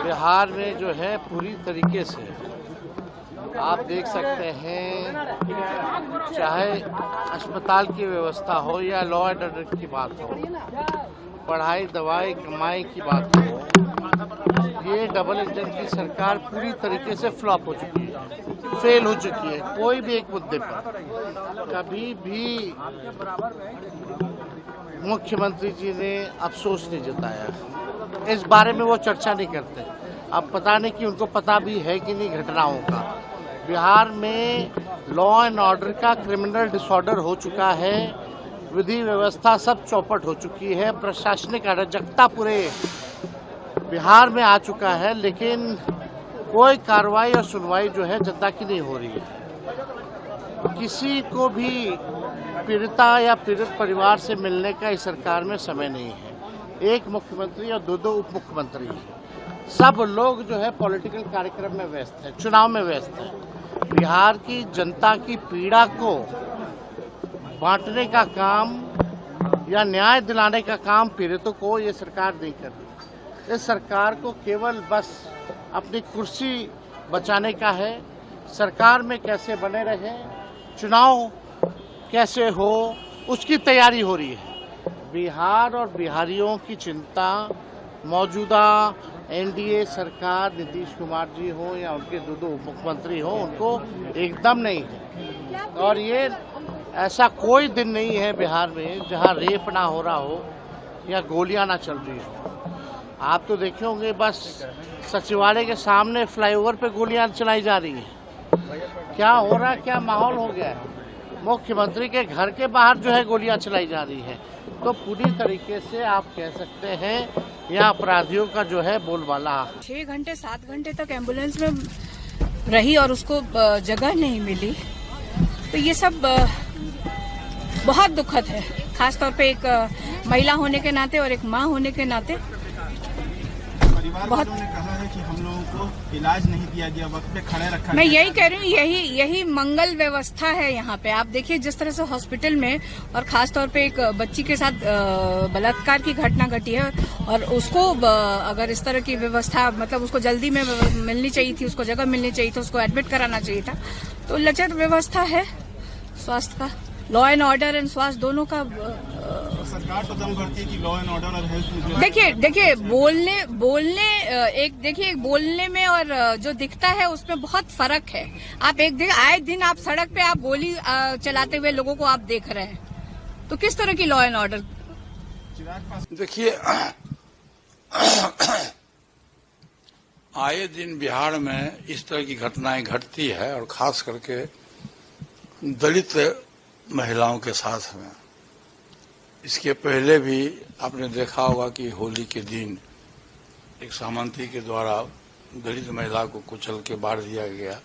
बिहार में जो है पूरी तरीके से आप देख सकते हैं, चाहे अस्पताल की व्यवस्था हो या लॉ एंड ऑर्डर की बात हो, पढ़ाई दवाई कमाई की बात हो, ये डबल इंजन की सरकार पूरी तरीके से फ्लॉप हो चुकी है, फेल हो चुकी है। कोई भी एक मुद्दे पर कभी भी मुख्यमंत्री जी ने अफसोस नहीं जताया, इस बारे में वो चर्चा नहीं करते। अब पता नहीं कि उनको पता भी है कि नहीं घटनाओं का। बिहार में लॉ एंड ऑर्डर का क्रिमिनल डिसऑर्डर हो चुका है, विधि व्यवस्था सब चौपट हो चुकी है, प्रशासनिक अराजकता पूरे बिहार में आ चुका है, लेकिन कोई कार्रवाई और सुनवाई जो है जनता की नहीं हो रही है। किसी को भी पीड़िता या पीड़ित परिवार से मिलने का इस सरकार में समय नहीं है। एक मुख्यमंत्री और दो उप मुख्यमंत्री, सब लोग जो है पॉलिटिकल कार्यक्रम में व्यस्त है, चुनाव में व्यस्त है। बिहार की जनता की पीड़ा को बांटने का काम या न्याय दिलाने का काम पीड़ितों को ये सरकार नहीं कर रही। इस सरकार को केवल बस अपनी कुर्सी बचाने का है, सरकार में कैसे बने रहे, चुनाव कैसे हो, उसकी तैयारी हो रही है। बिहार और बिहारियों की चिंता मौजूदा एनडीए सरकार, नीतीश कुमार जी हो या उनके दो उप मुख्यमंत्री हो, उनको एकदम नहीं है। और ये ऐसा कोई दिन नहीं है बिहार में जहां रेप ना हो रहा हो या गोलियां ना चल रही हो। आप तो देखे होंगे, बस सचिवालय के सामने फ्लाईओवर पे गोलियां चलाई जा रही हैं। क्या हो रहा है, क्या माहौल हो गया है। मुख्यमंत्री के घर के बाहर जो है गोलियां चलाई जा रही है। तो पूरी तरीके से आप कह सकते हैं यहाँ अपराधियों का जो है बोलबाला। 6 घंटे 7 घंटे तक एम्बुलेंस में रही और उसको जगह नहीं मिली, तो ये सब बहुत दुखद है। खासतौर पे एक महिला होने के नाते और एक माँ होने के नाते बहुत ने कहा है कि हम लोगों को इलाज नहीं दिया गया, वक्त पे खड़े रखा। मैं यही कह रही हूँ, यही मंगल व्यवस्था है यहाँ पे। आप देखिए जिस तरह से हॉस्पिटल में और खास तौर पे एक बच्ची के साथ बलात्कार की घटना घटी है और उसको अगर इस तरह की व्यवस्था, मतलब उसको जल्दी में मिलनी चाहिए थी, उसको जगह मिलनी चाहिए थी, उसको एडमिट कराना चाहिए था। तो लचर व्यवस्था है स्वास्थ्य का, लॉ एंड ऑर्डर एंड स्वास्थ्य दोनों का। सरकार तो दम भरती है कि लॉ एंड ऑर्डर और हेल्थ। देखिए बोलने में और जो दिखता है उसमें बहुत फर्क है। आप आए दिन आप सड़क पे आप गोली चलाते हुए लोगों को आप देख रहे हैं, तो किस तरह की लॉ एंड ऑर्डर। देखिए, आए दिन बिहार में इस तरह की घटनाएं घटती है और खास करके दलित महिलाओं के साथ में। इसके पहले भी आपने देखा होगा कि होली के दिन एक सामंती के द्वारा दलित महिला को कुचल के बाढ़ दिया गया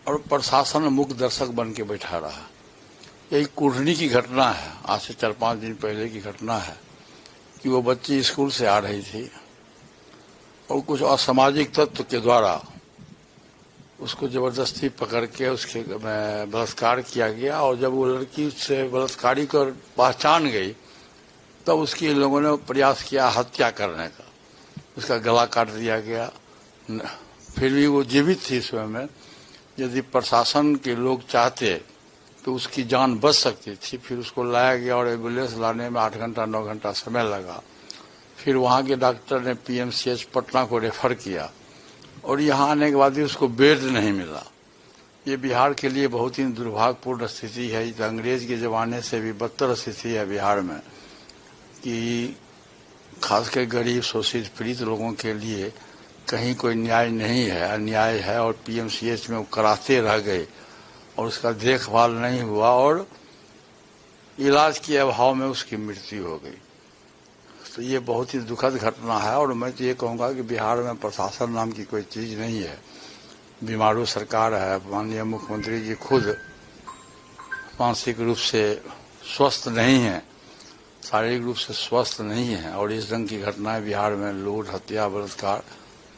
और प्रशासन मुख्य दर्शक बन के बैठा रहा। यही कुढ़नी की घटना है, आज से 4-5 दिन पहले की घटना है कि वो बच्ची स्कूल से आ रही थी और कुछ असामाजिक तत्व के द्वारा उसको जबरदस्ती पकड़ के उसके बलात्कार किया गया। और जब वो लड़की उससे बलात्कारी को पहचान गई तब उसके लोगों ने प्रयास किया हत्या करने का, उसका गला काट दिया गया। फिर भी वो जीवित थी स्वयं में। यदि प्रशासन के लोग चाहते तो उसकी जान बच सकती थी। फिर उसको लाया गया और एम्बुलेंस लाने में 8 घंटा 9 घंटा समय लगा। फिर वहाँ के डॉक्टर ने पीएमसीएच पटना को रेफर किया और यहाँ आने के बाद भी उसको बेड नहीं मिला। ये बिहार के लिए बहुत ही दुर्भाग्यपूर्ण स्थिति है। तो अंग्रेज के ज़माने से भी बदतर स्थिति है बिहार में कि खासकर गरीब शोषित पीड़ित लोगों के लिए कहीं कोई न्याय नहीं है, अन्याय है। और पीएमसीएच में वो कराते रह गए और उसका देखभाल नहीं हुआ और इलाज के अभाव में उसकी मृत्यु हो गई। तो ये बहुत ही दुखद घटना है। और मैं तो ये कहूँगा कि बिहार में प्रशासन नाम की कोई चीज़ नहीं है। बीमारू सरकार है। माननीय मुख्यमंत्री जी खुद मानसिक रूप से स्वस्थ नहीं हैं, शारीरिक रूप से स्वस्थ नहीं हैं। और इस ढंग की घटनाएं बिहार में लूट, हत्या, बलात्कार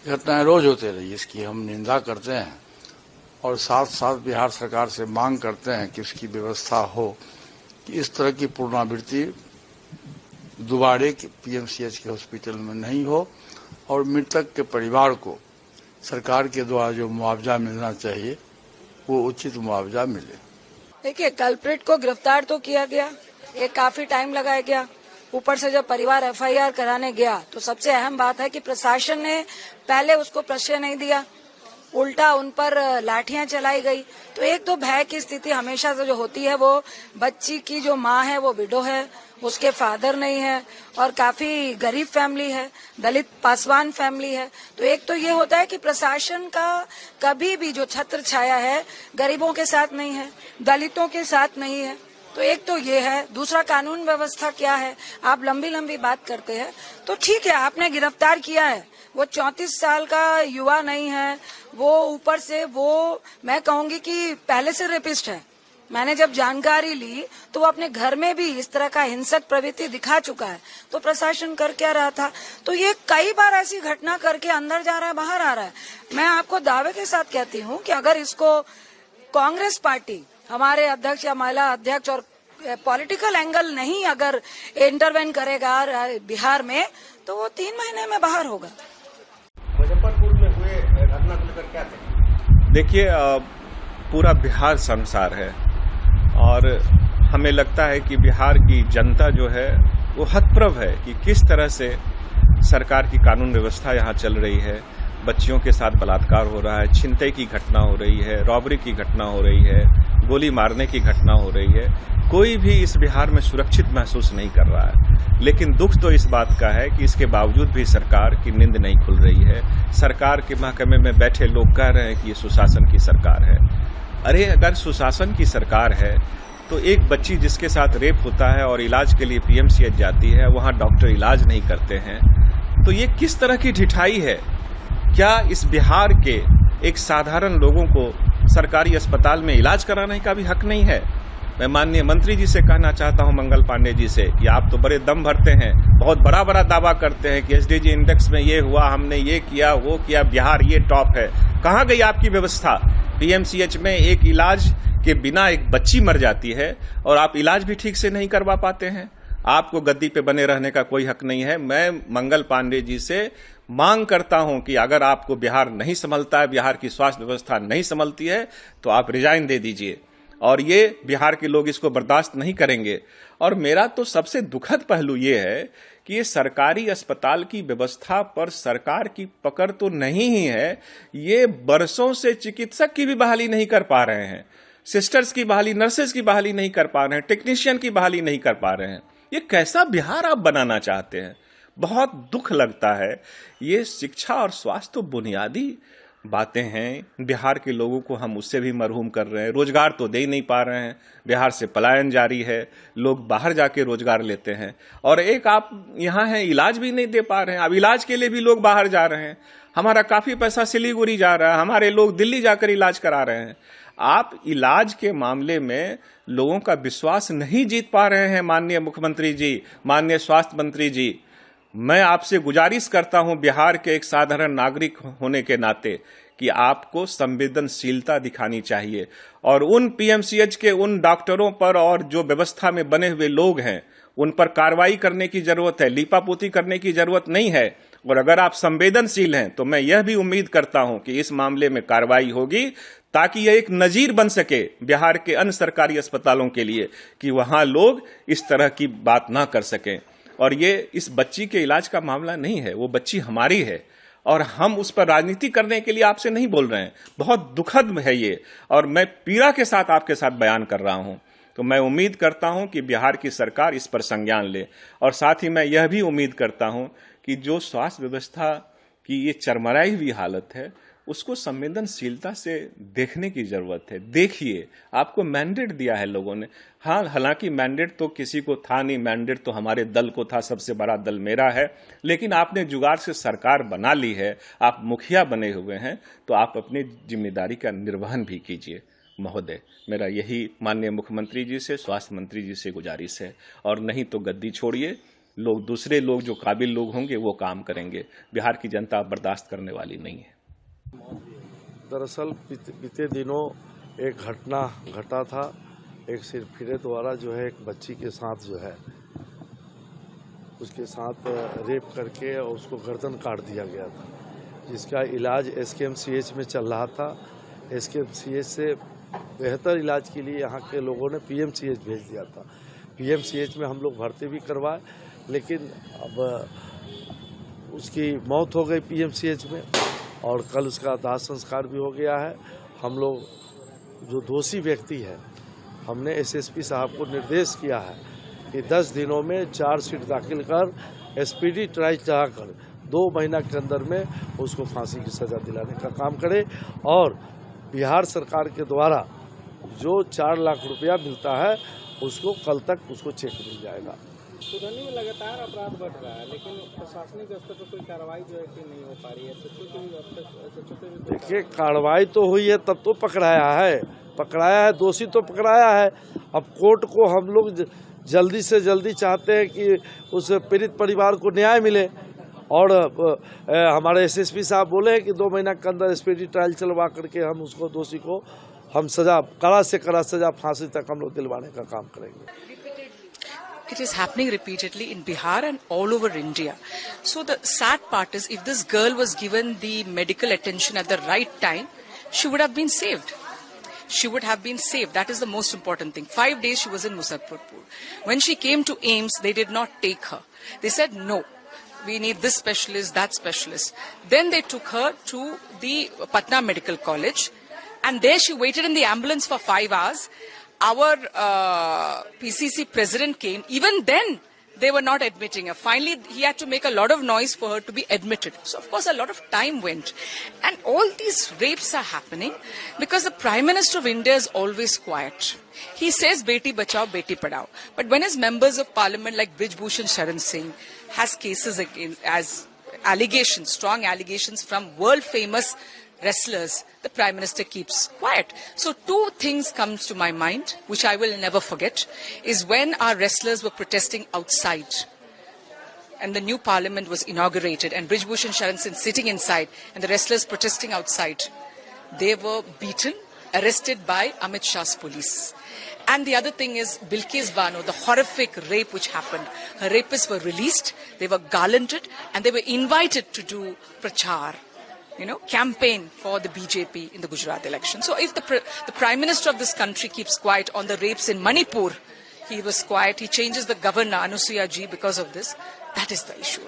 घटनाएं रोज होते रही। इसकी हम निंदा करते हैं और साथ साथ बिहार सरकार से मांग करते हैं कि उसकी व्यवस्था हो कि इस तरह की पुनरावृत्ति दोबारे पीएमसीएच के हॉस्पिटल में नहीं हो और मृतक के परिवार को सरकार के द्वारा जो मुआवजा मिलना चाहिए वो उचित मुआवजा मिले। देखिए, कल्प्रिट को गिरफ्तार तो किया गया, ये काफी टाइम लगाया गया। ऊपर से जब परिवार एफआईआर कराने गया तो सबसे अहम बात है कि प्रशासन ने पहले उसको प्रश्रय नहीं दिया, उल्टा उन पर लाठियां चलाई गई। तो एक तो भय की स्थिति हमेशा से जो होती है, वो बच्ची की जो माँ है वो विडो है, उसके फादर नहीं है और काफी गरीब फैमिली है, दलित पासवान फैमिली है। तो एक तो ये होता है कि प्रशासन का कभी भी जो छत्र छाया है गरीबों के साथ नहीं है, दलितों के साथ नहीं है। तो एक तो ये है। दूसरा, कानून व्यवस्था क्या है, आप लंबी लंबी बात करते हैं तो ठीक है, आपने गिरफ्तार किया है, वो 34 साल का युवा नहीं है, वो ऊपर से वो मैं कहूंगी कि पहले से रेपिस्ट है। मैंने जब जानकारी ली तो वो अपने घर में भी इस तरह का हिंसक प्रवृत्ति दिखा चुका है। तो प्रशासन कर क्या रहा था? तो ये कई बार ऐसी घटना करके अंदर जा रहा है, बाहर आ रहा है। मैं आपको दावे के साथ कहती हूँ कि अगर इसको कांग्रेस पार्टी, हमारे अध्यक्ष या महिला अध्यक्ष और पॉलिटिकल एंगल नहीं अगर इंटरवेन करेगा बिहार में, तो वो 3 महीने में बाहर होगा। मुजफ्फरपुर में हुए घटना को लेकर क्या कहें? देखिए, पूरा बिहार शर्मसार है और हमें लगता है कि बिहार की जनता जो है वो हतप्रभ है कि किस तरह से सरकार की कानून व्यवस्था यहाँ चल रही है। बच्चियों के साथ बलात्कार हो रहा है, छिनतई की घटना हो रही है, रॉबरी की घटना हो रही है, गोली मारने की घटना हो रही है। कोई भी इस बिहार में सुरक्षित महसूस नहीं कर रहा है। लेकिन दुख तो इस बात का है कि इसके बावजूद भी सरकार की नींद नहीं खुल रही है। सरकार के महकमे में बैठे लोग कह रहे हैं कि ये सुशासन की सरकार है। अरे, अगर सुशासन की सरकार है तो एक बच्ची जिसके साथ रेप होता है और इलाज के लिए पीएमसीएच जाती है, वहां डॉक्टर इलाज नहीं करते हैं, तो ये किस तरह की ढिठाई है? क्या इस बिहार के एक साधारण लोगों को सरकारी अस्पताल में इलाज कराने का भी हक नहीं है? मैं माननीय मंत्री जी से कहना चाहता हूं, मंगल पांडे जी से, कि आप तो बड़े दम भरते हैं, बहुत बड़ा बड़ा दावा करते हैं कि एसडीजी इंडेक्स में ये हुआ, हमने ये किया, वो किया, बिहार ये टॉप है। कहां गई आपकी व्यवस्था? पीएमसीएच में एक इलाज के बिना एक बच्ची मर जाती है और आप इलाज भी ठीक से नहीं करवा पाते हैं। आपको गद्दी पे बने रहने का कोई हक नहीं है। मैं मंगल पांडे जी से मांग करता हूं कि अगर आपको बिहार नहीं संभलता है, बिहार की स्वास्थ्य व्यवस्था नहीं संभलती है, तो आप रिजाइन दे दीजिए। और ये बिहार के लोग इसको बर्दाश्त नहीं करेंगे। और मेरा तो सबसे दुखद पहलू ये है कि ये सरकारी अस्पताल की व्यवस्था पर सरकार की पकड़ तो नहीं ही है, ये बरसों से चिकित्सक की भी बहाली नहीं कर पा रहे हैं, सिस्टर्स की बहाली, नर्सेज की बहाली नहीं कर पा रहे हैं, टेक्नीशियन की बहाली नहीं कर पा रहे हैं। ये कैसा बिहार आप बनाना चाहते हैं? बहुत दुख लगता है। ये शिक्षा और स्वास्थ्य तो बुनियादी बातें हैं। बिहार के लोगों को हम उससे भी मरहूम कर रहे हैं। रोजगार तो दे ही नहीं पा रहे हैं, बिहार से पलायन जारी है, लोग बाहर जाके रोजगार लेते हैं। और एक आप यहाँ हैं, इलाज भी नहीं दे पा रहे हैं। अब इलाज के लिए भी लोग बाहर जा रहे हैं। हमारा काफी पैसा सिलीगुड़ी जा रहा है, हमारे लोग दिल्ली जाकर इलाज करा रहे हैं। आप इलाज के मामले में लोगों का विश्वास नहीं जीत पा रहे हैं। माननीय मुख्यमंत्री जी, माननीय स्वास्थ्य मंत्री जी, मैं आपसे गुजारिश करता हूं बिहार के एक साधारण नागरिक होने के नाते कि आपको संवेदनशीलता दिखानी चाहिए और उन पीएमसीएच के उन डॉक्टरों पर और जो व्यवस्था में बने हुए लोग हैं उन पर कार्रवाई करने की जरूरत है, लीपापोती करने की जरूरत नहीं है। और अगर आप संवेदनशील हैं तो मैं यह भी उम्मीद करता हूं कि इस मामले में कार्रवाई होगी ताकि यह एक नजीर बन सके बिहार के अन्य सरकारी अस्पतालों के लिए कि वहां लोग इस तरह की बात ना कर सकें। और ये इस बच्ची के इलाज का मामला नहीं है, वो बच्ची हमारी है और हम उस पर राजनीति करने के लिए आपसे नहीं बोल रहे हैं। बहुत दुखद है ये और मैं पीड़ा के साथ आपके साथ बयान कर रहा हूं। तो मैं उम्मीद करता हूं कि बिहार की सरकार इस पर संज्ञान ले और साथ ही मैं यह भी उम्मीद करता हूं कि जो स्वास्थ्य व्यवस्था की ये चरमराई हुई हालत है उसको संवेदनशीलता से देखने की जरूरत है। देखिए, आपको मैंडेट दिया है लोगों ने। हाँ, हालांकि मैंडेट तो किसी को था नहीं, मैंडेट तो हमारे दल को था, सबसे बड़ा दल मेरा है, लेकिन आपने जुगाड़ से सरकार बना ली है, आप मुखिया बने हुए हैं, तो आप अपनी जिम्मेदारी का निर्वहन भी कीजिए। महोदय, मेरा यही माननीय मुख्यमंत्री जी से, स्वास्थ्य मंत्री जी से गुजारिश है। और नहीं तो गद्दी छोड़िए, लोग दूसरे लोग जो काबिल लोग होंगे वो काम करेंगे। बिहार की जनता बर्दाश्त करने वाली नहीं है। दरअसल बीते दिनों एक घटना घटा था। एक सिरफिरे द्वारा जो है एक बच्ची के साथ जो है उसके साथ रेप करके और उसको गर्दन काट दिया गया था, जिसका इलाज SKMCH में चल रहा था। SKMCH से बेहतर इलाज के लिए यहाँ के लोगों ने PMCH भेज दिया था। PMCH में हम लोग भर्ती भी करवाए, लेकिन अब उसकी मौत हो गई PMCH में, और कल उसका दाह संस्कार भी हो गया है। हम लोग जो दोषी व्यक्ति है, हमने SSP साहब को निर्देश किया है कि 10 दिनों में चार्जशीट दाखिल कर SPD ट्रायल चलाकर 2 महीना के अंदर में उसको फांसी की सजा दिलाने का काम करे, और बिहार सरकार के द्वारा जो 4 लाख रुपया मिलता है उसको कल तक उसको चेक मिल जाएगा। सुधरने में लगातार अपराध बढ़ रहा है, लेकिन प्रशासनिक स्तर पर कोई कार्रवाई जो है कि नहीं हो पा रही है। देखिए, कार्रवाई तो हुई है, तब तो पकड़ाया है, दोषी तो पकड़ाया है। अब कोर्ट को हम लोग जल्दी से जल्दी चाहते हैं कि उस पीड़ित परिवार को न्याय मिले, और हमारे SSP साहब बोले हैं कि 2 महीना के अंदर SPD ट्रायल चलवा करके हम उसको दोषी को हम सजा, कड़ा से कड़ा सजा, फांसी तक हम लोग दिलवाने का काम करेंगे। It is happening repeatedly in Bihar and all over India. So the sad part is, if this girl was given the medical attention at the right time, she would have been saved. She would have been saved. That is the most important thing. 5 days she was in Muzaffarpur. When she came to AIMS, they did not take her. They said, no, we need this specialist, that specialist. Then they took her to the Patna Medical College, and there she waited in the ambulance for 5 hours. Our PCC president came. Even then, they were not admitting her. Finally, he had to make a lot of noise for her to be admitted. So, of course, a lot of time went. And all these rapes are happening because the Prime Minister of India is always quiet. He says, Beti Bachao, Beti Padhao. But when his members of parliament like Brij Bhushan Sharan Singh has cases against, as allegations, strong allegations from world-famous wrestlers, the Prime Minister keeps quiet. So 2 things comes to my mind, which I will never forget, is when our wrestlers were protesting outside and the new parliament was inaugurated and Brij Bhushan Sharan Singh sitting inside and the wrestlers protesting outside. They were beaten, arrested by Amit Shah's police. And the other thing is Bilkis Bano, the horrific rape which happened. Her rapists were released, they were garlanded, and they were invited to do prachar, campaign for the BJP in the Gujarat election. So if the Prime Minister of this country keeps quiet on the rapes in Manipur, he was quiet, he changes the governor, Anusuya Ji, because of this, that is the issue.